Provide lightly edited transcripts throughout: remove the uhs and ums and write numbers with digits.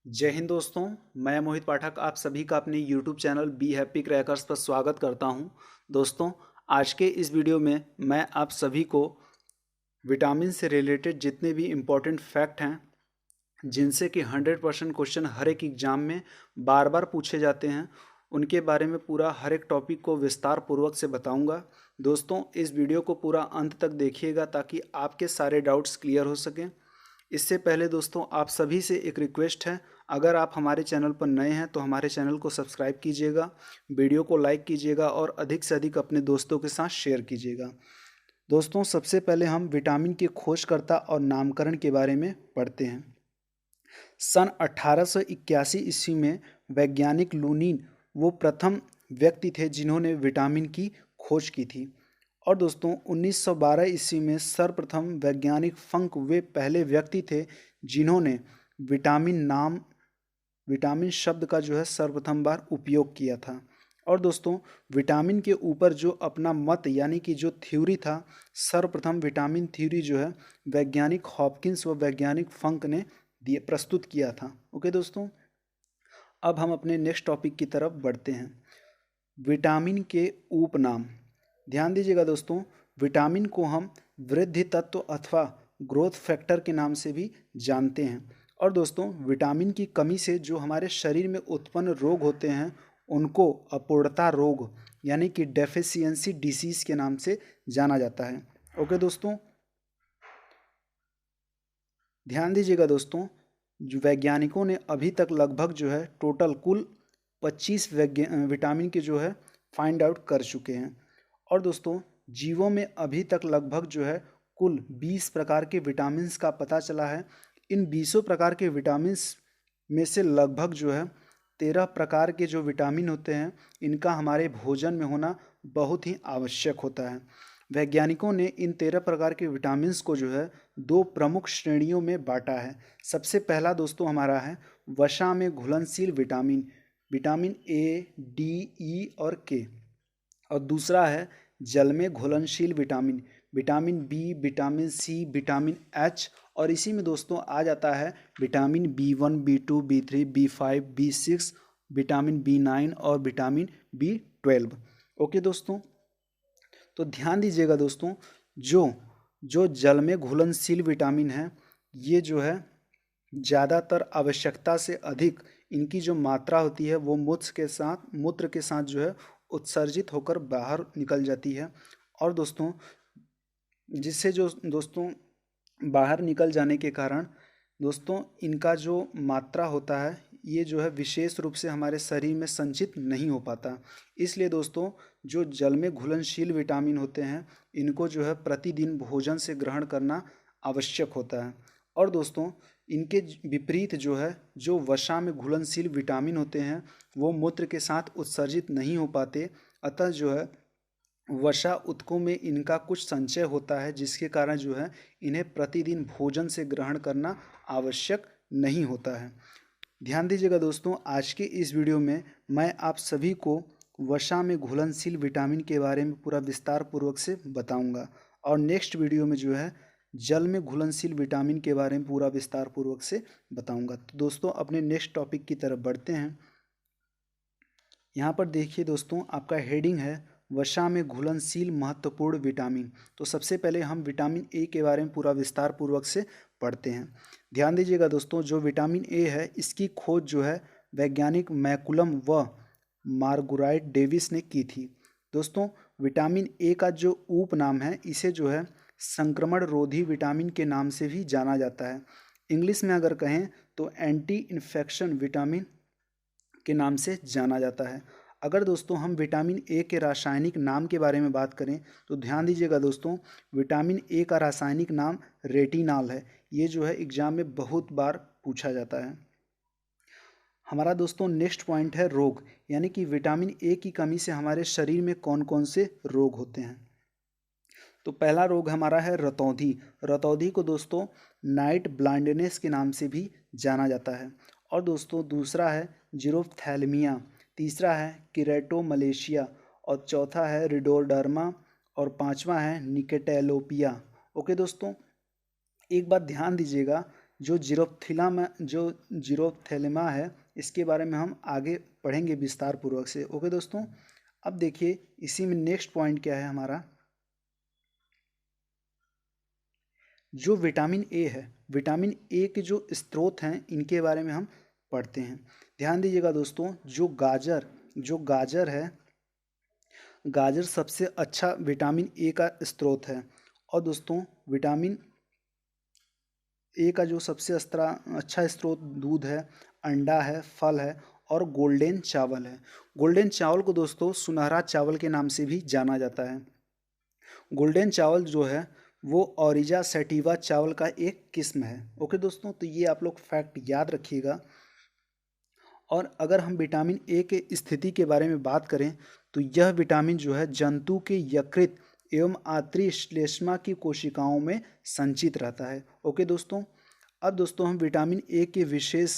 जय हिंद दोस्तों। मैं मोहित पाठक आप सभी का अपने YouTube channel be happy crackers पर स्वागत करता हूं। दोस्तों, आज के इस वीडियो में मैं आप सभी को विटामिन से रिलेटेड जितने भी इम्पोर्टेंट फैक्ट हैं, जिनसे कि 100% क्वेश्चन हर एक एग्जाम में बार बार पूछे जाते हैं, उनके बारे में पूरा हर एक टॉपिक को विस्तार पूर्वक से बताऊंगा। दोस्तों, इस वीडियो को पूरा अंत तक देखिएगा ताकि आपके सारे डाउट्स क्लियर हो सकें। इससे पहले दोस्तों, आप सभी से एक रिक्वेस्ट है, अगर आप हमारे चैनल पर नए हैं तो हमारे चैनल को सब्सक्राइब कीजिएगा, वीडियो को लाइक कीजिएगा और अधिक से अधिक अपने दोस्तों के साथ शेयर कीजिएगा। दोस्तों, सबसे पहले हम विटामिन के खोजकर्ता और नामकरण के बारे में पढ़ते हैं। सन 1881 ईस्वी में वैज्ञानिक लूनीन वो प्रथम व्यक्ति थे जिन्होंने विटामिन की खोज की थी। और दोस्तों, 1912 ईस्वी में सर्वप्रथम वैज्ञानिक फंक वे पहले व्यक्ति थे जिन्होंने विटामिन शब्द का जो है सर्वप्रथम बार उपयोग किया था। और दोस्तों, विटामिन के ऊपर जो अपना मत यानी कि जो थ्योरी था, सर्वप्रथम विटामिन थ्योरी जो है वैज्ञानिक हॉपकिंस व वैज्ञानिक फंक ने दिए प्रस्तुत किया था। ओके दोस्तों, अब हम अपने नेक्स्ट टॉपिक की तरफ बढ़ते हैं। विटामिन के उपनाम। ध्यान दीजिएगा दोस्तों, विटामिन को हम वृद्धि तत्व अथवा ग्रोथ फैक्टर के नाम से भी जानते हैं। और दोस्तों, विटामिन की कमी से जो हमारे शरीर में उत्पन्न रोग होते हैं उनको अपूर्णता रोग यानी कि डेफिशिएंसी डिसीज के नाम से जाना जाता है। ओके दोस्तों, ध्यान दीजिएगा दोस्तों, जो वैज्ञानिकों ने अभी तक लगभग जो है टोटल कुल 25 विटामिन के जो है फाइंड आउट कर चुके हैं। और दोस्तों, जीवों में अभी तक लगभग जो है कुल 20 प्रकार के विटामिन्स का पता चला है। इन 20 प्रकार के विटामिन्स में से लगभग जो है 13 प्रकार के जो विटामिन होते हैं, इनका हमारे भोजन में होना बहुत ही आवश्यक होता है। वैज्ञानिकों ने इन 13 प्रकार के विटामिन्स को जो है दो प्रमुख श्रेणियों में बांटा है। सबसे पहला दोस्तों हमारा है वसा में घुलनशील vitamin, vitamin A, D, E और के। और दूसरा है जल में घुलनशील vitamin, vitamin B, vitamin C, vitamin H. और इसी में दोस्तों आ जाता है vitamin B 1, B 2, B 3, B 5, B 6, vitamin B 9 और विटामिन बी 12। ओके दोस्तों, तो ध्यान दीजिएगा दोस्तों, जो जो जल में घुलनशील विटामिन है, ये जो है ज़्यादातर आवश्यकता से अधिक इनकी जो मात्रा होती है वो मूत्र के साथ जो है उत्सर्जित होकर बाहर निकल जाती है। और दोस्तों, जिससे जो दोस्तों बाहर निकल जाने के कारण दोस्तों इनका जो मात्रा होता है ये जो है विशेष रूप से हमारे शरीर में संचित नहीं हो पाता। इसलिए दोस्तों, जो जल में घुलनशील विटामिन होते हैं इनको जो है प्रतिदिन भोजन से ग्रहण करना आवश्यक होता है। और दोस्तों, इनके विपरीत जो है जो वसा में घुलनशील विटामिन होते हैं वो मूत्र के साथ उत्सर्जित नहीं हो पाते। अतः जो है वसा ऊतकों में इनका कुछ संचय होता है, जिसके कारण जो है इन्हें प्रतिदिन भोजन से ग्रहण करना आवश्यक नहीं होता है। ध्यान दीजिएगा दोस्तों, आज के इस वीडियो में मैं आप सभी को वसा में घुलनशील विटामिन के बारे में पूरा विस्तार पूर्वक से बताऊंगा। और नेक्स्ट वीडियो में जो है जल में घुलनशील विटामिन के बारे में पूरा विस्तार पूर्वक से बताऊंगा। तो दोस्तों, अपने नेक्स्ट टॉपिक की तरफ बढ़ते हैं। यहाँ पर देखिए दोस्तों, आपका हेडिंग है वसा में घुलनशील महत्वपूर्ण विटामिन। तो सबसे पहले हम विटामिन ए के बारे में पूरा विस्तार पूर्वक से पढ़ते हैं। ध्यान दीजिएगा दोस्तों, जो विटामिन ए है इसकी खोज जो है वैज्ञानिक मैकुलम व मार्गुराइट डेविस ने की थी। दोस्तों, विटामिन ए का जो उपनाम है इसे जो है संक्रमण रोधी विटामिन के नाम से भी जाना जाता है। इंग्लिश में अगर कहें तो एंटी इन्फेक्शन विटामिन के नाम से जाना जाता है। अगर दोस्तों हम विटामिन ए के रासायनिक नाम के बारे में बात करें तो ध्यान दीजिएगा दोस्तों, विटामिन ए का रासायनिक नाम रेटिनॉल है। ये जो है एग्जाम में बहुत बार पूछा जाता है। हमारा दोस्तों नेक्स्ट पॉइंट है रोग, यानी कि विटामिन ए की कमी से हमारे शरीर में कौन कौन से रोग होते हैं। तो पहला रोग हमारा है रतौंधी। रतौंधी को दोस्तों नाइट ब्लाइंडनेस के नाम से भी जाना जाता है। और दोस्तों दूसरा है जीरोफ्थैल्मिया, तीसरा है किरेटोमलेशिया और चौथा है रिडोडर्मा और पांचवा है निकेटेलोपिया। ओके दोस्तों, एक बात ध्यान दीजिएगा, जो जीरोप्थेलिमा है, इसके बारे में हम आगे पढ़ेंगे विस्तार पूर्वक से। ओके दोस्तों, अब देखिए इसी में नेक्स्ट पॉइंट क्या है हमारा, जो विटामिन ए है, विटामिन ए के जो स्रोत हैं इनके बारे में हम पढ़ते हैं। ध्यान दीजिएगा दोस्तों, जो गाजर है, गाजर सबसे अच्छा विटामिन ए का स्रोत है। और दोस्तों विटामिन ए का जो सबसे अच्छा स्रोत दूध है, अंडा है, फल है और गोल्डन चावल है। गोल्डन चावल को दोस्तों सुनहरा चावल के नाम से भी जाना जाता है। गोल्डन चावल जो है वो ओरिजा सैटिवा चावल का एक किस्म है। ओके दोस्तों, तो ये आप लोग फैक्ट याद रखिएगा। और अगर हम विटामिन ए के स्थिति के बारे में बात करें तो यह विटामिन जो है जंतु के यकृत एवं आंतरिक श्लेष्मा की कोशिकाओं में संचित रहता है। ओके दोस्तों, अब दोस्तों हम विटामिन ए के विशेष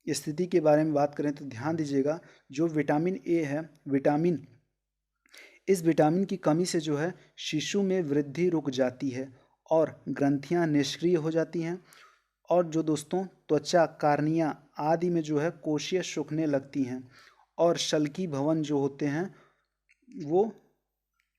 स्थिति के बारे में बात करें तो ध्यान दीजिएगा, जो विटामिन ए है, इस विटामिन की कमी से जो है शिशु में वृद्धि रुक जाती है और ग्रंथियां निष्क्रिय हो जाती हैं। और जो दोस्तों त्वचा, कार्निया आदि में जो है कोशिकाएं सूखने लगती हैं और शल्की भवन जो होते हैं वो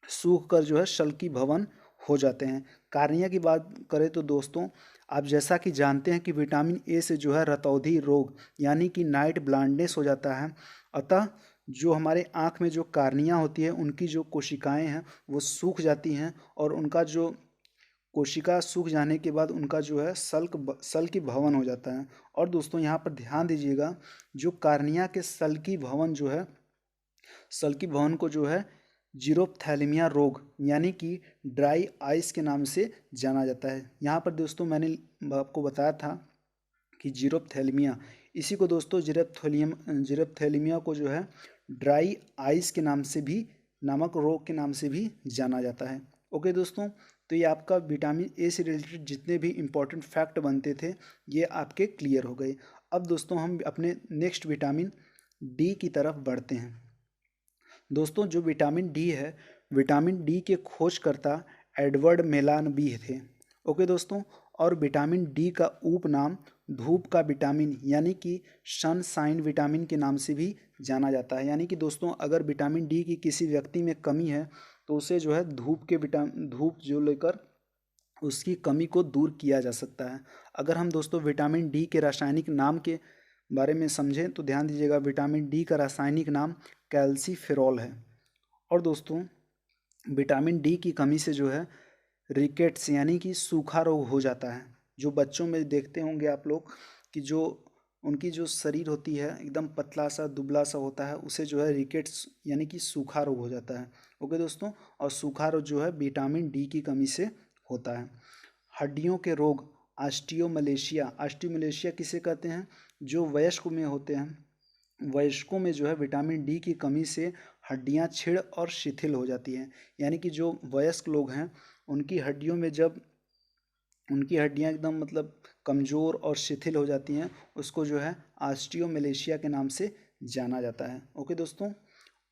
सूख कर जो है शल्की भवन हो जाते हैं। कार्निया की बात करें तो दोस्तों आप जैसा कि जानते हैं कि विटामिन ए से जो है रतौंधी रोग यानी कि नाइट ब्लाइंडनेस हो जाता है। अतः जो हमारे आँख में जो कार्निया होती है उनकी जो कोशिकाएं हैं वो सूख जाती हैं और उनका जो कोशिका सूख जाने के बाद उनका जो है सल्की भवन हो जाता है। और दोस्तों यहाँ पर ध्यान दीजिएगा, जो कार्निया के सल्की भवन जो है, सल्की भवन को जो है जीरोप्थैलेमिया रोग यानी कि ड्राई आइस के नाम से जाना जाता है। यहाँ पर दोस्तों मैंने आपको बताया था कि जीरोप्थैलेमिया, इसी को दोस्तों जीरोप्थैलेमिया को जो है ड्राई आइस के नाम से भी, नामक रोग के नाम से भी जाना जाता है। ओके दोस्तों, तो ये आपका विटामिन ए से रिलेटेड जितने भी इम्पोर्टेंट फैक्ट बनते थे ये आपके क्लियर हो गए। अब दोस्तों हम अपने नेक्स्ट विटामिन डी की तरफ बढ़ते हैं। दोस्तों जो विटामिन डी है, विटामिन डी के खोजकर्ता एडवर्ड मेलानबी थे। ओके दोस्तों, और विटामिन डी का उपनाम धूप का विटामिन यानी कि सनशाइन विटामिन के नाम से भी जाना जाता है। यानी कि दोस्तों अगर विटामिन डी की किसी व्यक्ति में कमी है तो उसे जो है धूप जो लेकर उसकी कमी को दूर किया जा सकता है। अगर हम दोस्तों विटामिन डी के रासायनिक नाम के बारे में समझें तो ध्यान दीजिएगा, विटामिन डी का रासायनिक नाम कैल्सीफेरॉल है। और दोस्तों विटामिन डी की कमी से जो है रिकेट्स यानी कि सूखा रोग हो जाता है। जो बच्चों में देखते होंगे आप लोग कि जो उनकी जो शरीर होती है एकदम पतला सा दुबला सा होता है, उसे जो है रिकेट्स यानी कि सूखा रोग हो जाता है। ओके दोस्तों, और सूखा रोग जो है विटामिन डी की कमी से होता है। हड्डियों के रोग ऑस्टियोमलेशिया किसे कहते हैं, जो वयस्क में होते हैं। वयस्कों में जो है विटामिन डी की कमी से हड्डियां छिड़ और शिथिल हो जाती हैं। यानी कि जो वयस्क लोग हैं उनकी हड्डियों में जब उनकी हड्डियां एकदम मतलब कमज़ोर और शिथिल हो जाती हैं, उसको जो है ऑस्टियोमलेशिया के नाम से जाना जाता है। ओके दोस्तों,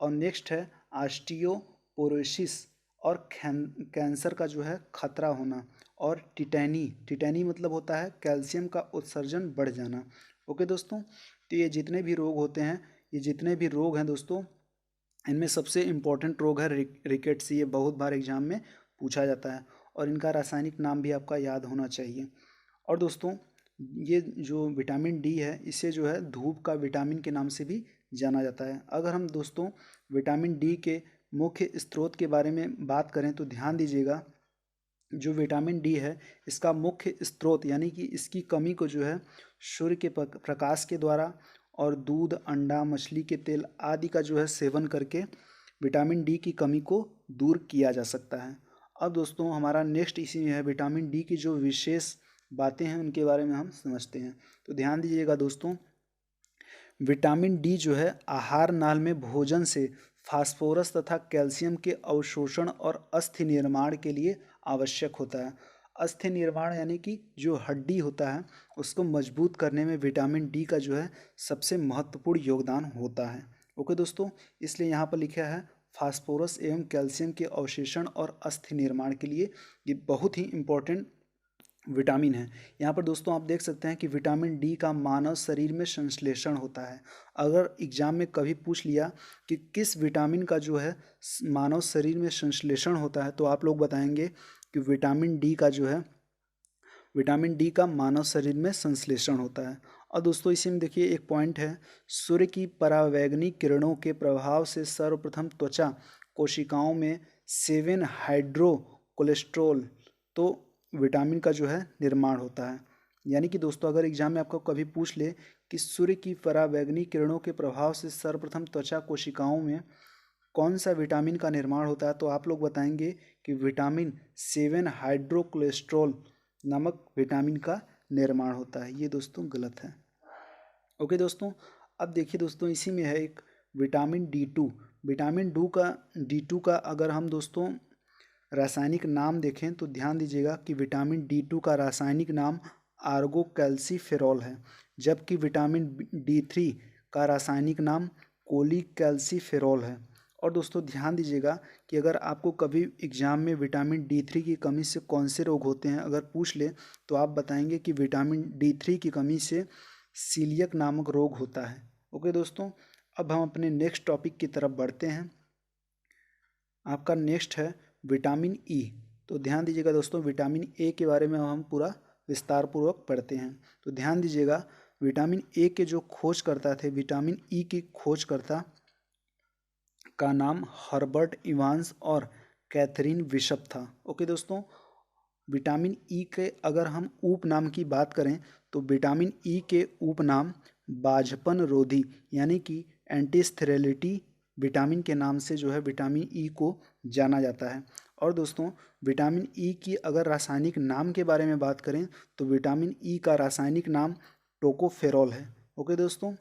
और नेक्स्ट है ऑस्टियोपोरोसिस और कैंसर का जो है खतरा होना। और टिटैनी मतलब होता है कैल्शियम का उत्सर्जन बढ़ जाना। ओके दोस्तों, तो ये जितने भी रोग हैं दोस्तों, इनमें सबसे इम्पोर्टेंट रोग है रिकेट्स। ये बहुत बार एग्जाम में पूछा जाता है और इनका रासायनिक नाम भी आपका याद होना चाहिए। और दोस्तों ये जो विटामिन डी है इसे जो है धूप का विटामिन के नाम से भी जाना जाता है। अगर हम दोस्तों विटामिन डी के मुख्य स्रोत के बारे में बात करें तो ध्यान दीजिएगा, जो विटामिन डी है इसका मुख्य स्रोत यानी कि इसकी कमी को जो है सूर्य के प्रकाश के द्वारा और दूध, अंडा, मछली के तेल आदि का जो है सेवन करके विटामिन डी की कमी को दूर किया जा सकता है। अब दोस्तों हमारा नेक्स्ट इसी में है विटामिन डी की जो विशेष बातें हैं उनके बारे में हम समझते हैं। तो ध्यान दीजिएगा दोस्तों, विटामिन डी जो है आहार नाल में भोजन से फास्फोरस तथा कैल्शियम के अवशोषण और अस्थि निर्माण के लिए आवश्यक होता है। अस्थि निर्माण यानी कि जो हड्डी होता है उसको मजबूत करने में विटामिन डी का जो है सबसे महत्वपूर्ण योगदान होता है। ओके दोस्तों, इसलिए यहाँ पर लिखा है फास्फोरस एवं कैल्शियम के अवशोषण और अस्थि निर्माण के लिए ये बहुत ही इम्पोर्टेंट विटामिन है। यहाँ पर दोस्तों आप देख सकते हैं कि विटामिन डी का मानव शरीर में संश्लेषण होता है। अगर एग्जाम में कभी पूछ लिया कि किस विटामिन का जो है मानव शरीर में संश्लेषण होता है, तो आप लोग बताएंगे कि विटामिन डी का जो है, विटामिन डी का मानव शरीर में संश्लेषण होता है। और दोस्तों इसी में देखिए एक पॉइंट है, सूर्य की परावैंगनी किरणों के प्रभाव से सर्वप्रथम त्वचा कोशिकाओं में 7 हाइड्रो कोलेस्ट्रॉल तो विटामिन का जो है निर्माण होता है। यानी कि दोस्तों अगर एग्जाम में आपको कभी पूछ ले कि सूर्य की परावैंगनी किरणों के प्रभाव से सर्वप्रथम त्वचा कोशिकाओं में कौन सा विटामिन का निर्माण होता है, तो आप लोग बताएंगे कि विटामिन 7 हाइड्रोकोलेस्ट्रॉल नामक विटामिन का निर्माण होता है। ये दोस्तों गलत है। ओके दोस्तों, अब देखिए दोस्तों इसी में है एक vitamin D 2। Vitamin D two का अगर हम दोस्तों रासायनिक नाम देखें तो ध्यान दीजिएगा कि विटामिन डी 2 का रासायनिक नाम आर्गो कैल्सीफेरॉल है, जबकि विटामिन डी 3 का रासायनिक नाम कोलीकैल्सीफेरॉल है। और दोस्तों ध्यान दीजिएगा कि अगर आपको कभी एग्जाम में विटामिन डी 3 की कमी से कौन से रोग होते हैं अगर पूछ ले, तो आप बताएंगे कि विटामिन डी 3 की कमी से सीलियक नामक रोग होता है। ओके दोस्तों, अब हम अपने नेक्स्ट टॉपिक की तरफ बढ़ते हैं। आपका नेक्स्ट है विटामिन ई। तो ध्यान दीजिएगा दोस्तों, विटामिन ए के बारे में हम पूरा विस्तार पूर्वक पढ़ते हैं। तो ध्यान दीजिएगा, विटामिन ए के जो खोजकर्ता थे, विटामिन ई की खोजकर्ता का नाम हर्बर्ट इवांस और कैथरीन बिशप था। ओके दोस्तों, विटामिन ई के अगर हम उपनाम की बात करें तो विटामिन ई के उपनाम बाझपन रोधी यानी कि एंटीस्थेरेलिटी विटामिन के नाम से जो है विटामिन ई को जाना जाता है। और दोस्तों विटामिन ई की अगर रासायनिक नाम के बारे में बात करें तो विटामिन ई का रासायनिक नाम टोकोफेरॉल है। ओके दोस्तों,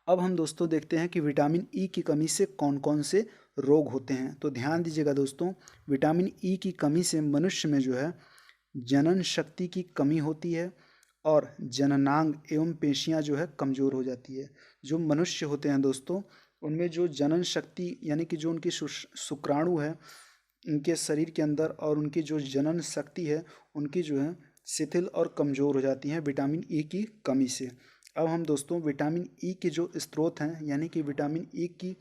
अब हम दोस्तों देखते हैं कि विटामिन ई की कमी से कौन कौन से रोग होते हैं। तो ध्यान दीजिएगा दोस्तों, विटामिन ई की कमी से मनुष्य में जो है जनन शक्ति की कमी होती है और जननांग एवं पेशियां जो है कमज़ोर हो जाती है। जो मनुष्य होते हैं दोस्तों, उनमें जो जनन शक्ति यानी कि जो उनकी शुक्राणु है उनके शरीर के अंदर और उनकी जो जनन शक्ति है उनकी जो है शिथिल और कमज़ोर हो जाती हैं विटामिन ई की कमी से। अब हम दोस्तों विटामिन ई के जो स्रोत हैं यानी कि विटामिन ई की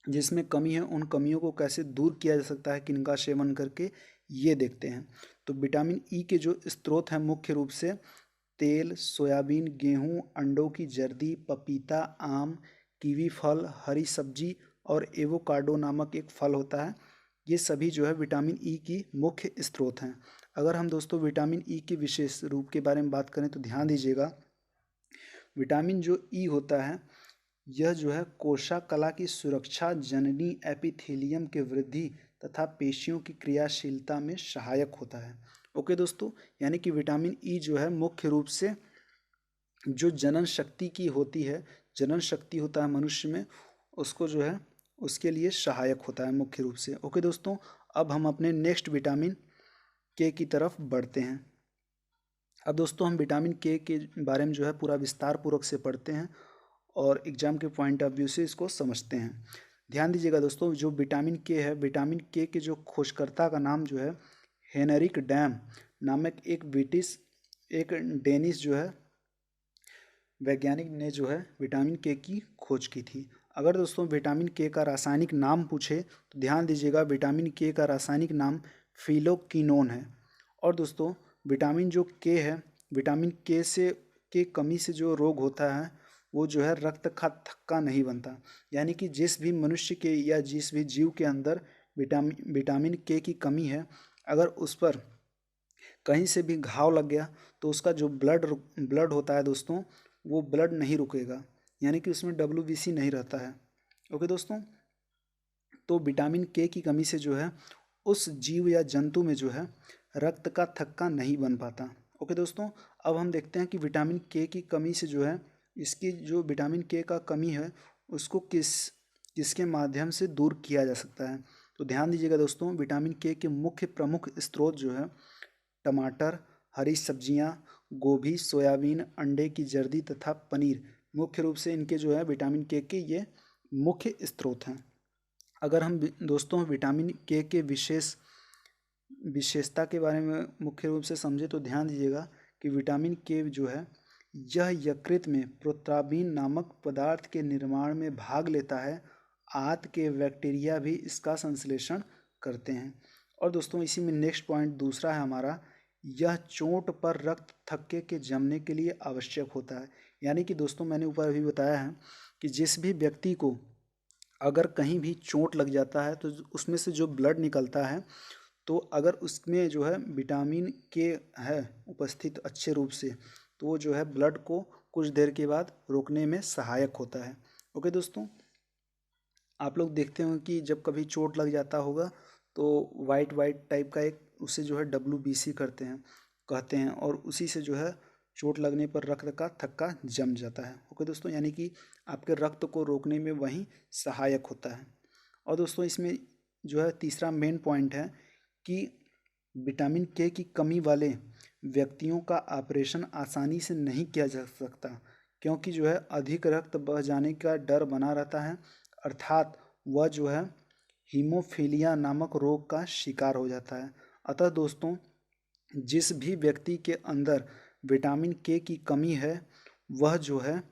जिसमें कमी है उन कमियों को कैसे दूर किया जा सकता है किनका सेवन करके, ये देखते हैं। तो विटामिन ई के जो स्रोत हैं मुख्य रूप से तेल, सोयाबीन, गेहूं, अंडों की जर्दी, पपीता, आम, कीवी फल, हरी सब्जी और एवोकाडो नामक एक फल होता है। ये सभी जो है विटामिन ई की मुख्य स्रोत हैं। अगर हम दोस्तों विटामिन ई के विशेष रूप के बारे में बात करें तो ध्यान दीजिएगा, विटामिन जो ई होता है यह जो है कोशिका की सुरक्षा, जननी एपिथेलियम के वृद्धि तथा पेशियों की क्रियाशीलता में सहायक होता है। ओके दोस्तों, यानी कि विटामिन ई जो है मुख्य रूप से जो जनन शक्ति की होती है, जनन शक्ति होता है मनुष्य में, उसको जो है उसके लिए सहायक होता है मुख्य रूप से। ओके दोस्तों, अब हम अपने नेक्स्ट विटामिन के की तरफ बढ़ते हैं। अब दोस्तों हम विटामिन के बारे में जो है पूरा विस्तार पूर्वक से पढ़ते हैं और एग्जाम के पॉइंट ऑफ व्यू से इसको समझते हैं। ध्यान दीजिएगा दोस्तों, जो विटामिन के है, विटामिन के जो खोजकर्ता का नाम जो है हेनरिक डैम नामक एक डेनिश जो है वैज्ञानिक ने जो है विटामिन के की खोज की थी। अगर दोस्तों विटामिन के का रासायनिक नाम पूछे तो ध्यान दीजिएगा, विटामिन के का रासायनिक नाम फिलोक्विनोन है। और दोस्तों विटामिन जो के है, विटामिन के कमी से जो रोग होता है वो जो है रक्त का थक्का नहीं बनता। यानी कि जिस भी मनुष्य के या जिस भी जीव के अंदर विटामिन के की कमी है, अगर उस पर कहीं से भी घाव लग गया तो उसका जो ब्लड होता है दोस्तों, वो ब्लड नहीं रुकेगा, यानी कि उसमें WBC नहीं रहता है। ओके दोस्तों, तो विटामिन के की कमी से जो है उस जीव या जंतु में जो है रक्त का थक्का नहीं बन पाता। ओके दोस्तों, अब हम देखते हैं कि विटामिन के की कमी से जो है इसकी जो विटामिन के का कमी है उसको किसके माध्यम से दूर किया जा सकता है। तो ध्यान दीजिएगा दोस्तों, विटामिन के मुख्य प्रमुख स्रोत जो है टमाटर, हरी सब्जियां, गोभी, सोयाबीन, अंडे की जर्दी तथा पनीर मुख्य रूप से इनके जो है विटामिन के ये मुख्य स्रोत हैं। अगर हम दोस्तों विटामिन के विशेष विशेषता के बारे में मुख्य रूप से समझे तो ध्यान दीजिएगा कि विटामिन के जो है यह यकृत में प्रोत्राबीन नामक पदार्थ के निर्माण में भाग लेता है। आंत के बैक्टीरिया भी इसका संश्लेषण करते हैं। और दोस्तों इसी में नेक्स्ट पॉइंट दूसरा है हमारा, यह चोट पर रक्त थक्के के जमने के लिए आवश्यक होता है। यानी कि दोस्तों मैंने ऊपर अभी बताया है कि जिस भी व्यक्ति को अगर कहीं भी चोट लग जाता है तो उसमें से जो ब्लड निकलता है, तो अगर उसमें जो है विटामिन के है उपस्थित अच्छे रूप से, तो वो जो है ब्लड को कुछ देर के बाद रोकने में सहायक होता है। ओके दोस्तों, आप लोग देखते हो कि जब कभी चोट लग जाता होगा तो वाइट वाइट टाइप का एक उसे जो है WBC करते हैं कहते हैं, और उसी से जो है चोट लगने पर रक्त का थक्का जम जाता है। ओके दोस्तों, यानी कि आपके रक्त को रोकने में वही सहायक होता है। और दोस्तों इसमें जो है तीसरा मेन पॉइंट है कि विटामिन के की कमी वाले व्यक्तियों का ऑपरेशन आसानी से नहीं किया जा सकता, क्योंकि जो है अधिक रक्त बह जाने का डर बना रहता है, अर्थात वह जो है हीमोफीलिया नामक रोग का शिकार हो जाता है। अतः दोस्तों जिस भी व्यक्ति के अंदर विटामिन के की कमी है वह जो है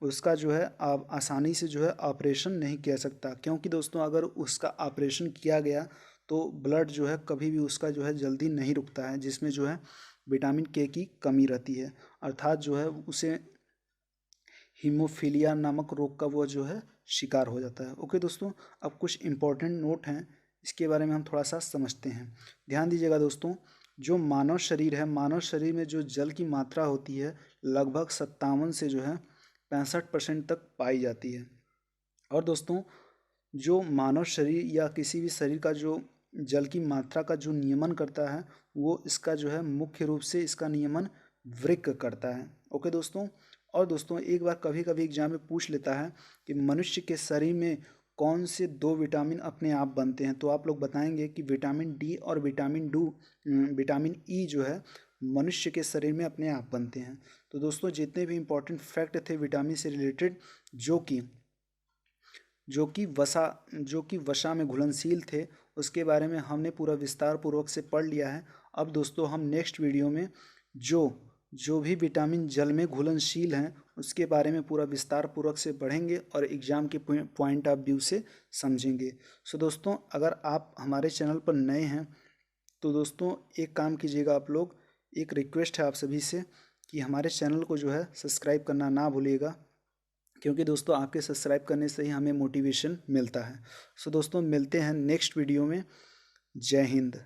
उसका जो है आप आसानी से जो है ऑपरेशन नहीं किया सकता, क्योंकि दोस्तों अगर उसका ऑपरेशन किया गया तो ब्लड जो है कभी भी उसका जो है जल्दी नहीं रुकता है, जिसमें जो है विटामिन के की कमी रहती है, अर्थात जो है उसे हीमोफीलिया नामक रोग का वो जो है शिकार हो जाता है। ओके दोस्तों, अब कुछ इम्पोर्टेंट नोट हैं, इसके बारे में हम थोड़ा सा समझते हैं। ध्यान दीजिएगा दोस्तों, जो मानव शरीर है, मानव शरीर में जो जल की मात्रा होती है लगभग 57 से जो है 65% तक पाई जाती है। और दोस्तों जो मानव शरीर या किसी भी शरीर का जो जल की मात्रा का जो नियमन करता है वो इसका जो है मुख्य रूप से इसका नियमन वृक्क करता है। ओके दोस्तों, और दोस्तों एक बार कभी कभी एग्जाम में पूछ लेता है कि मनुष्य के शरीर में कौन से दो विटामिन अपने आप बनते हैं, तो आप लोग बताएंगे कि विटामिन डी और विटामिन ई जो है मनुष्य के शरीर में अपने आप बनते हैं। तो दोस्तों जितने भी इंपॉर्टेंट फैक्ट थे विटामिन से रिलेटेड जो कि वसा में घुलनशील थे, उसके बारे में हमने पूरा विस्तार पूर्वक से पढ़ लिया है। अब दोस्तों हम नेक्स्ट वीडियो में जो जो भी विटामिन जल में घुलनशील हैं उसके बारे में पूरा विस्तार पूर्वक से पढ़ेंगे और एग्ज़ाम के पॉइंट ऑफ व्यू से समझेंगे। सो दोस्तों अगर आप हमारे चैनल पर नए हैं तो दोस्तों एक काम कीजिएगा, आप लोग, एक रिक्वेस्ट है आप सभी से कि हमारे चैनल को जो है सब्सक्राइब करना ना भूलिएगा, क्योंकि दोस्तों आपके सब्सक्राइब करने से ही हमें मोटिवेशन मिलता है। सो दोस्तों मिलते हैं नेक्स्ट वीडियो में। जय हिंद।